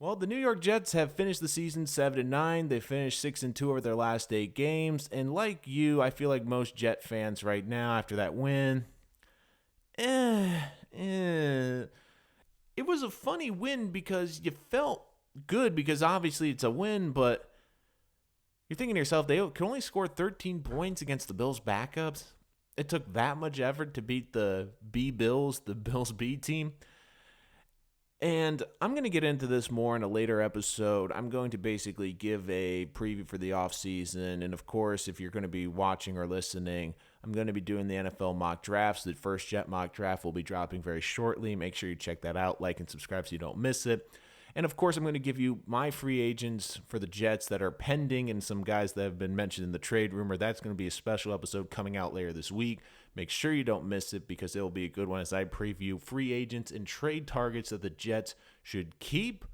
Well, the New York Jets have finished the season 7-9. They finished 6-2 over their last 8 games. And like you, I feel like most Jet fans right now after that win, eh, eh. It was a funny win because you felt good because obviously it's a win, but you're thinking to yourself, they could only score 13 points against the Bills' backups. It took that much effort to beat the Bills, the Bills B team. And I'm going to get into this more in a later episode. I'm going to basically give a preview for the offseason. And of course, if you're going to be watching or listening, I'm going to be doing the NFL mock drafts. The first Jet mock draft will be dropping very shortly. Make sure you check that out, like and subscribe so you don't miss it. And of course, I'm going to give you my free agents for the Jets that are pending and some guys that have been mentioned in the trade rumor. That's going to be a special episode coming out later this week. Make sure you don't miss it because it will be a good one as I preview free agents and trade targets that the Jets should keep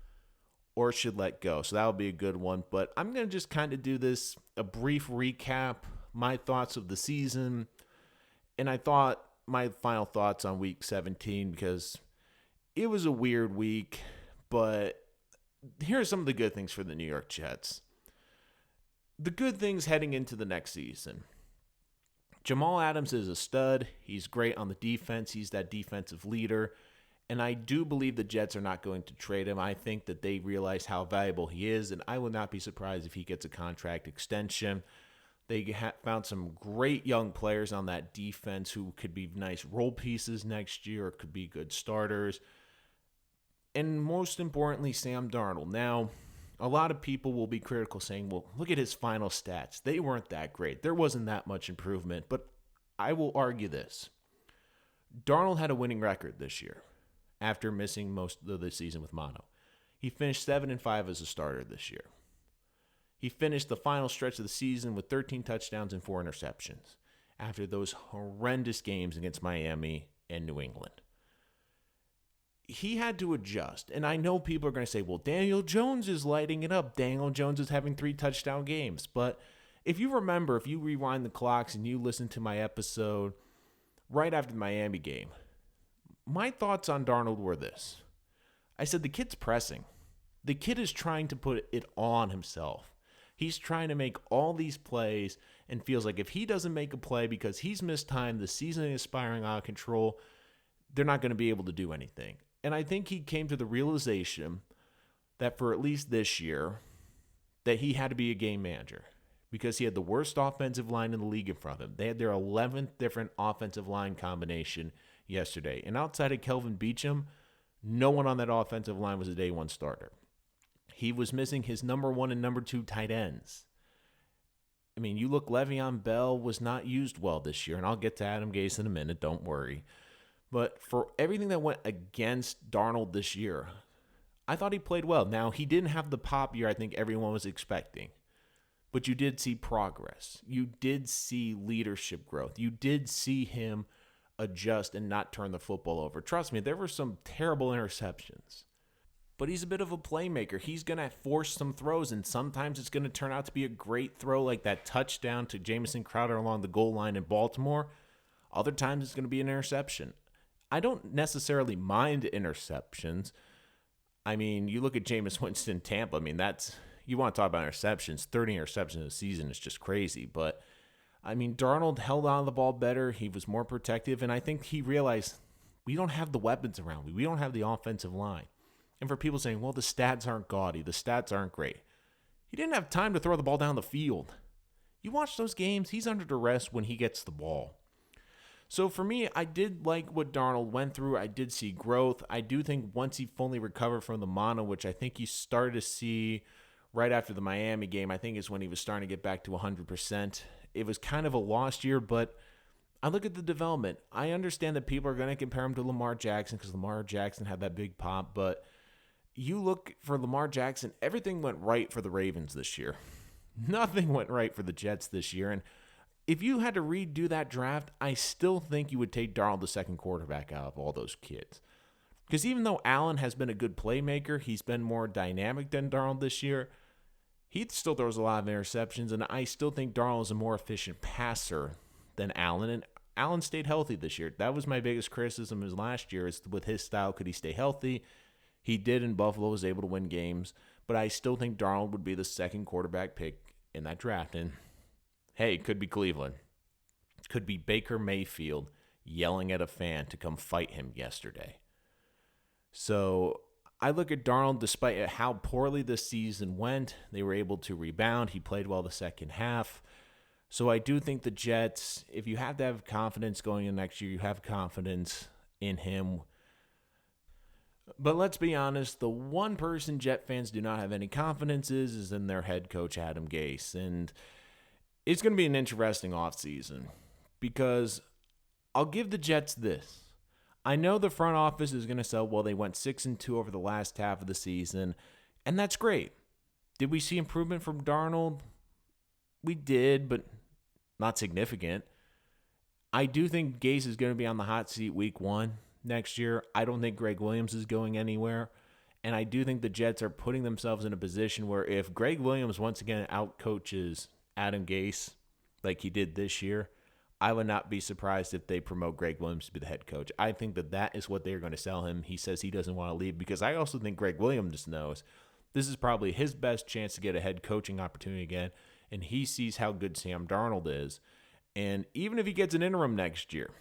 or should let go. So that will be a good one. But I'm going to just kind of do this, a brief recap, my thoughts of the season. And I thought my final thoughts on week 17 because it was a weird week. But here are some of the good things for the New York Jets. The good things heading into the next season. Jamal Adams is a stud. He's great on the defense. He's that defensive leader. And I do believe the Jets are not going to trade him. I think that they realize how valuable he is, and I would not be surprised if he gets a contract extension. They found some great young players on that defense who could be nice role pieces next year or could be good starters. And most importantly, Sam Darnold. Now, a lot of people will be critical saying, well, look at his final stats. They weren't that great. There wasn't that much improvement. But I will argue this. Darnold had a winning record this year after missing most of the season with mono. He finished 7-5 as a starter this year. He finished the final stretch of the season with 13 touchdowns and 4 interceptions after those horrendous games against Miami and New England. He had to adjust. And I know people are going to say, well, Daniel Jones is lighting it up. Daniel Jones is having 3 touchdown games. But if you remember, if you rewind the clocks and you listen to my episode right after the Miami game, my thoughts on Darnold were this. I said, the kid's pressing. The kid is trying to put it on himself. He's trying to make all these plays and feels like if he doesn't make a play because he's missed time, the season is spiraling out of control, they're not going to be able to do anything. And I think he came to the realization that for at least this year, that he had to be a game manager because he had the worst offensive line in the league in front of him. They had their 11th different offensive line combination yesterday. And outside of Kelvin Beachum, no one on that offensive line was a day one starter. He was missing his number 1 and number 2 tight ends. I mean, you look, Le'Veon Bell was not used well this year, and I'll get to Adam Gase in a minute, don't worry. But for everything that went against Darnold this year, I thought he played well. Now, he didn't have the pop year I think everyone was expecting. But you did see progress. You did see leadership growth. You did see him adjust and not turn the football over. Trust me, there were some terrible interceptions. But he's a bit of a playmaker. He's going to force some throws, and sometimes it's going to turn out to be a great throw like that touchdown to Jamison Crowder along the goal line in Baltimore. Other times it's going to be an interception. I don't necessarily mind interceptions. I mean, you look at Jameis Winston, Tampa. I mean, you want to talk about interceptions. 30 interceptions in a season is just crazy. But, I mean, Darnold held on to the ball better. He was more protective. And I think he realized we don't have the weapons around. We don't have the offensive line. And for people saying, well, the stats aren't gaudy. The stats aren't great. He didn't have time to throw the ball down the field. You watch those games, he's under duress when he gets the ball. So for me, I did like what Darnold went through. I did see growth. I do think once he fully recovered from the mono, which I think he started to see right after the Miami game, I think is when he was starting to get back to 100%. It was kind of a lost year, but I look at the development. I understand that people are going to compare him to Lamar Jackson because Lamar Jackson had that big pop, but you look for Lamar Jackson, everything went right for the Ravens this year. Nothing went right for the Jets this year, and if you had to redo that draft, I still think you would take Darnold, the second quarterback, out of all those kids. Because even though Allen has been a good playmaker, he's been more dynamic than Darnold this year, he still throws a lot of interceptions, and I still think Darnold is a more efficient passer than Allen. And Allen stayed healthy this year. That was my biggest criticism his last year is with his style. Could he stay healthy? He did in Buffalo, was able to win games, but I still think Darnold would be the second quarterback pick in that draft. And hey, it could be Cleveland. It could be Baker Mayfield yelling at a fan to come fight him yesterday. So I look at Darnold, despite how poorly this season went, they were able to rebound. He played well the second half. So I do think the Jets, if you have to have confidence going in next year, you have confidence in him. But let's be honest, the one person Jet fans do not have any confidence is in their head coach, Adam Gase. And it's going to be an interesting offseason because I'll give the Jets this. I know the front office is going to say, well, they went 6-2 over the last half of the season, and that's great. Did we see improvement from Darnold? We did, but not significant. I do think Gase is going to be on the hot seat week 1 next year. I don't think Greg Williams is going anywhere, and I do think the Jets are putting themselves in a position where if Greg Williams once again outcoaches Adam Gase like he did this year, I would not be surprised if they promote Greg Williams to be the head coach. I think that is what they're going to sell him. He says he doesn't want to leave because I also think Greg Williams knows this is probably his best chance to get a head coaching opportunity again, and he sees how good Sam Darnold is. And even if he gets an interim next year,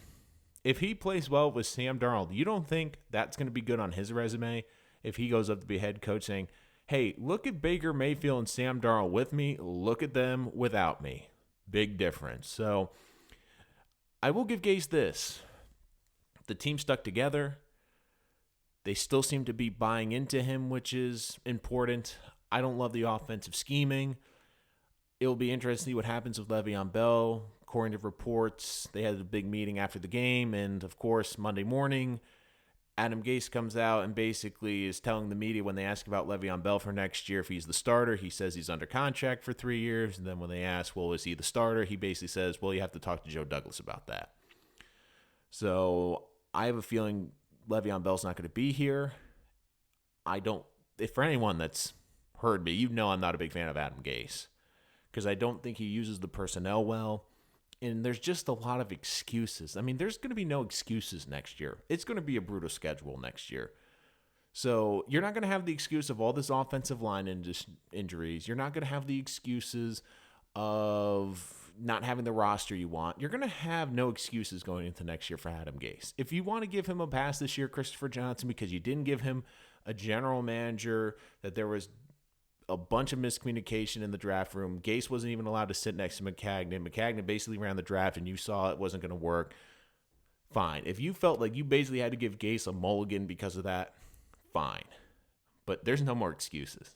if he plays well with Sam Darnold, you don't think that's going to be good on his resume if he goes up to be head coach saying, hey, look at Baker Mayfield and Sam Darnold with me, look at them without me. Big difference. So I will give Gase this. The team stuck together. They still seem to be buying into him, which is important. I don't love the offensive scheming. It'll be interesting to see what happens with Le'Veon Bell. According to reports, they had a big meeting after the game, and of course, Monday morning, Adam Gase comes out and basically is telling the media when they ask about Le'Veon Bell for next year if he's the starter, he says he's under contract for 3 years. And then when they ask, well, is he the starter? He basically says, well, you have to talk to Joe Douglas about that. So I have a feeling Le'Veon Bell's not going to be here. If for anyone that's heard me, you know I'm not a big fan of Adam Gase because I don't think he uses the personnel well. And there's just a lot of excuses. I mean, there's going to be no excuses next year. It's going to be a brutal schedule next year. So you're not going to have the excuse of all this offensive line injuries. You're not going to have the excuses of not having the roster you want. You're going to have no excuses going into next year for Adam Gase. If you want to give him a pass this year, Christopher Johnson, because you didn't give him a general manager, that there was a bunch of miscommunication in the draft room. Gase wasn't even allowed to sit next to Maccagnan. Maccagnan basically ran the draft and you saw it wasn't going to work. Fine. If you felt like you basically had to give Gase a mulligan because of that, fine. But there's no more excuses.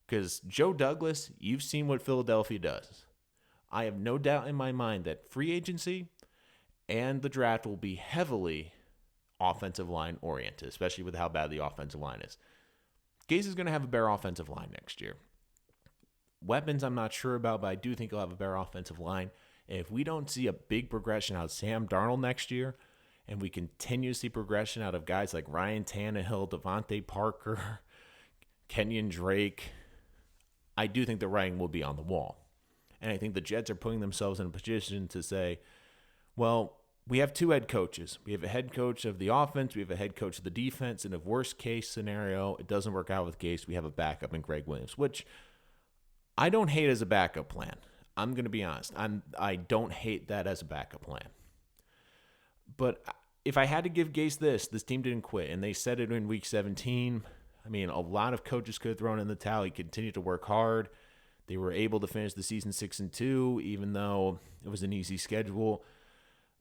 Because Joe Douglas, you've seen what Philadelphia does. I have no doubt in my mind that free agency and the draft will be heavily offensive line oriented, especially with how bad the offensive line is. Gase is going to have a better offensive line next year. Weapons I'm not sure about, but I do think he'll have a better offensive line. And if we don't see a big progression out of Sam Darnold next year, and we continue to see progression out of guys like Ryan Tannehill, Devontae Parker, Kenyon Drake, I do think the writing will be on the wall. And I think the Jets are putting themselves in a position to say, well, we have 2 head coaches. We have a head coach of the offense. We have a head coach of the defense. And if worst case scenario, it doesn't work out with Gase, we have a backup in Greg Williams, which I don't hate as a backup plan. I'm going to be honest. I don't hate that as a backup plan. But if I had to give Gase this team didn't quit. And they said it in week 17. I mean, a lot of coaches could have thrown in the towel. He continued to work hard. They were able to finish the season 6-2, even though it was an easy schedule.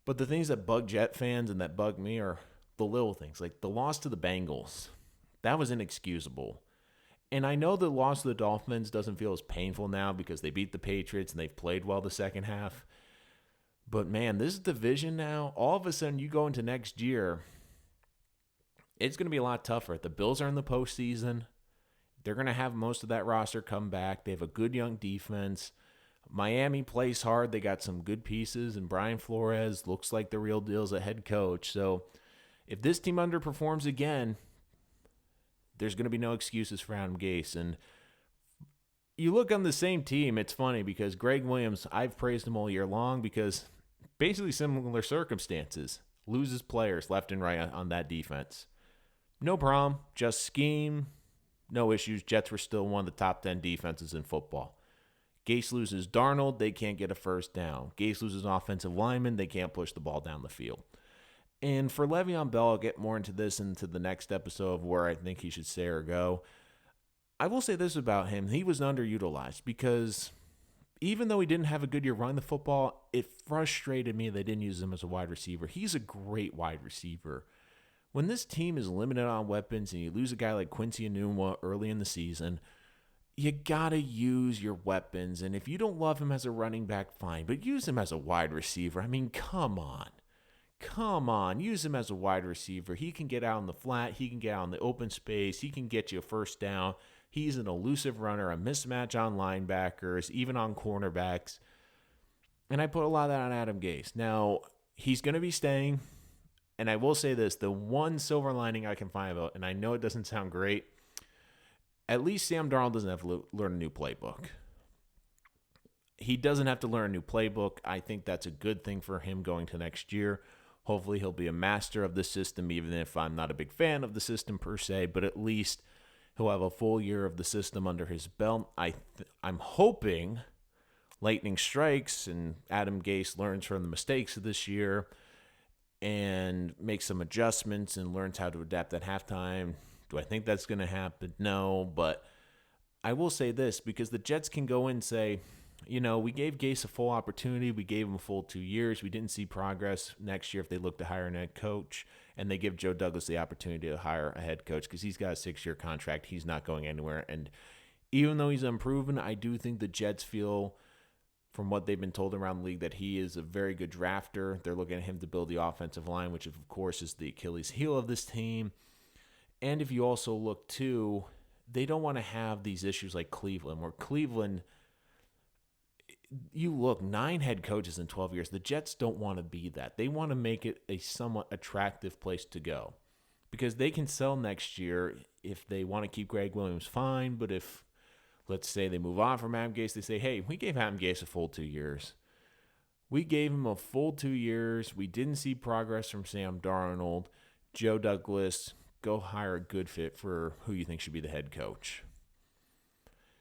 But the things that bug Jet fans and that bug me are the little things, like the loss to the Bengals. That was inexcusable. And I know the loss to the Dolphins doesn't feel as painful now because they beat the Patriots and they've played well the second half. But man, this division now, all of a sudden you go into next year, it's going to be a lot tougher. The Bills are in the postseason. They're going to have most of that roster come back. They have a good young defense. Miami plays hard. They got some good pieces, and Brian Flores looks like the real deal as a head coach. So if this team underperforms again, there's going to be no excuses for Adam Gase. And you look on the same team, it's funny because Greg Williams, I've praised him all year long because basically similar circumstances. Loses players left and right on that defense. No problem. Just scheme. No issues. Jets were still one of the top 10 defenses in football. Gase loses Darnold. They can't get a first down. Gase loses an offensive lineman. They can't push the ball down the field. And for Le'Veon Bell, I'll get more into this into the next episode of where I think he should stay or go. I will say this about him. He was underutilized because even though he didn't have a good year running the football, it frustrated me they didn't use him as a wide receiver. He's a great wide receiver. When this team is limited on weapons and you lose a guy like Quincy Enunwa early in the season, you got to use your weapons. And if you don't love him as a running back, fine. But use him as a wide receiver. I mean, come on. Come on. Use him as a wide receiver. He can get out in the flat. He can get out in the open space. He can get you a first down. He's an elusive runner, a mismatch on linebackers, even on cornerbacks. And I put a lot of that on Adam Gase. Now, he's going to be staying. And I will say this, the one silver lining I can find about, and I know it doesn't sound great, at least Sam Darnold doesn't have to learn a new playbook. He doesn't have to learn a new playbook. I think that's a good thing for him going to next year. Hopefully he'll be a master of the system, even if I'm not a big fan of the system per se, but at least he'll have a full year of the system under his belt. I'm hoping lightning strikes and Adam Gase learns from the mistakes of this year and makes some adjustments and learns how to adapt at halftime. Do I think that's going to happen? No, but I will say this, because the Jets can go in and say, you know, we gave Gase a full opportunity. We gave him a full 2 years. We didn't see progress next year if they look to hire a head coach, and they give Joe Douglas the opportunity to hire a head coach because he's got a 6-year contract. He's not going anywhere. And even though he's unproven, I do think the Jets feel, from what they've been told around the league, that he is a very good drafter. They're looking at him to build the offensive line, which of course is the Achilles heel of this team. And if you also look too, they don't want to have these issues like Cleveland, where Cleveland, you look, 9 head coaches in 12 years. The Jets don't want to be that. They want to make it a somewhat attractive place to go because they can sell next year. If they want to keep Greg Williams, fine. But if, let's say, they move on from Adam Gase, they say, hey, we gave Adam Gase a full 2 years. We gave him a full 2 years. We didn't see progress from Sam Darnold. Joe Douglas, go hire a good fit for who you think should be the head coach.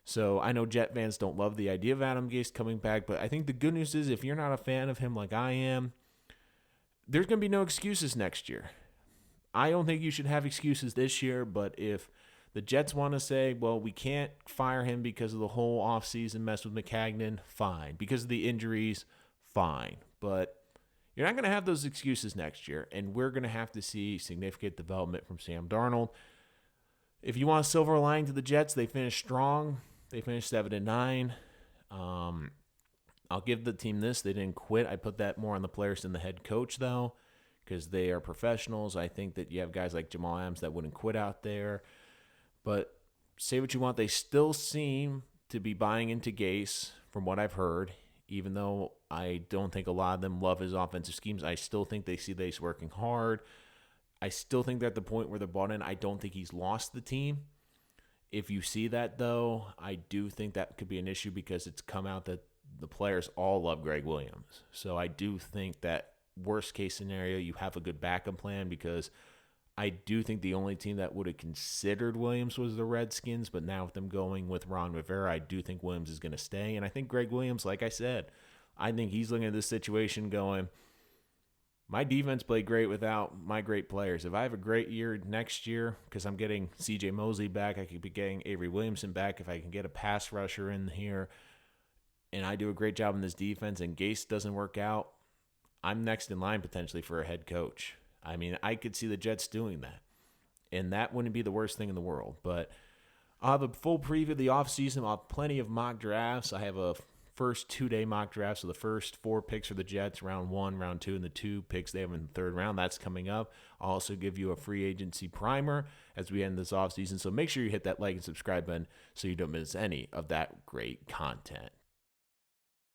So I know Jet fans don't love the idea of Adam Gase coming back, but I think the good news is if you're not a fan of him like I am, there's going to be no excuses next year. I don't think you should have excuses this year, but if the Jets want to say, well, we can't fire him because of the whole offseason mess with McCagnon, fine. Because of the injuries, fine. But you're not going to have those excuses next year, and we're going to have to see significant development from Sam Darnold. If you want a silver lining to the Jets, they finished strong. They finished 7-9. I'll give the team this. They didn't quit. I put that more on the players than the head coach, though, because they are professionals. I think that you have guys like Jamal Adams that wouldn't quit out there. But say what you want, they still seem to be buying into Gase, from what I've heard. Even though I don't think a lot of them love his offensive schemes, I still think they see that he's working hard. I still think they're at the point where they're bought in. I don't think he's lost the team. If you see that, though, I do think that could be an issue because it's come out that the players all love Greg Williams. So I do think that worst case scenario, you have a good backup plan, because I do think the only team that would have considered Williams was the Redskins, but now with them going with Ron Rivera, I do think Williams is going to stay. And I think Greg Williams, like I said, I think he's looking at this situation going, my defense played great without my great players. If I have a great year next year, because I'm getting C.J. Mosley back, I could be getting Avery Williamson back, if I can get a pass rusher in here, and I do a great job in this defense, and Gase doesn't work out, I'm next in line potentially for a head coach. I mean, I could see the Jets doing that, and that wouldn't be the worst thing in the world. But I'll have a full preview of the offseason. I'll have plenty of mock drafts. I have a first 2-day mock draft, so the first 4 picks are the Jets, round 1, round 2, and the 2 picks they have in the 3rd round. That's coming up. I'll also give you a free agency primer as we end this offseason, so make sure you hit that like and subscribe button so you don't miss any of that great content.